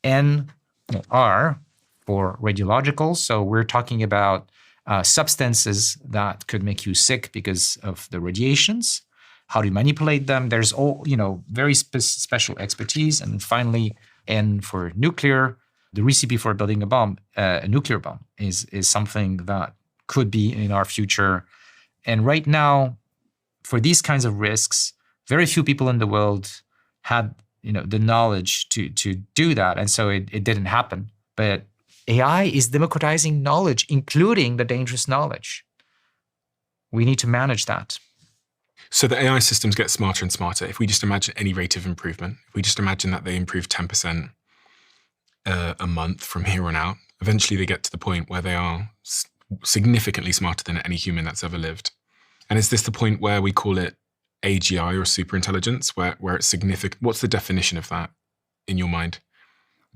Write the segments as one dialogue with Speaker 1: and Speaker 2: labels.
Speaker 1: N, R for radiological. So we're talking about substances that could make you sick because of the radiations. How do you manipulate them? There's all, very special expertise. And finally, N for nuclear. The recipe for building a nuclear bomb is something that could be in our future. And right now, for these kinds of risks, very few people in the world had the knowledge to do that. And so it didn't happen. But AI is democratizing knowledge, including the dangerous knowledge. We need to manage that.
Speaker 2: So the AI systems get smarter and smarter. If we just imagine any rate of improvement, if we just imagine that they improve 10% a month from here on out, eventually they get to the point where they are significantly smarter than any human that's ever lived. And is this the point where we call it AGI or superintelligence, where it's significant? What's the definition of that in your mind?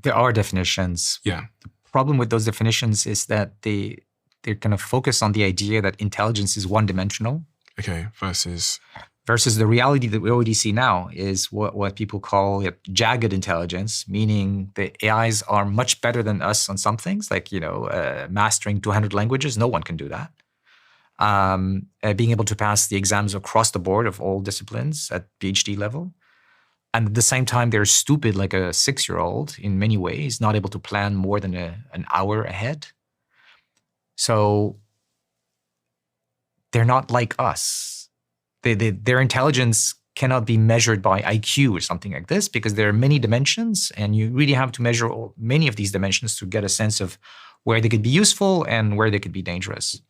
Speaker 1: There are definitions.
Speaker 2: Yeah.
Speaker 1: The problem with those definitions is that they're kind of focused on the idea that intelligence is one-dimensional.
Speaker 2: Okay, versus
Speaker 1: the reality that we already see now is what people call jagged intelligence, meaning the AIs are much better than us on some things, like mastering 200 languages. No one can do that. Being able to pass the exams across the board of all disciplines at PhD level. And at the same time, they're stupid like a 6-year-old in many ways, not able to plan more than an hour ahead. So they're not like us. Their intelligence cannot be measured by IQ or something like this, because there are many dimensions, and you really have to measure many of these dimensions to get a sense of where they could be useful and where they could be dangerous.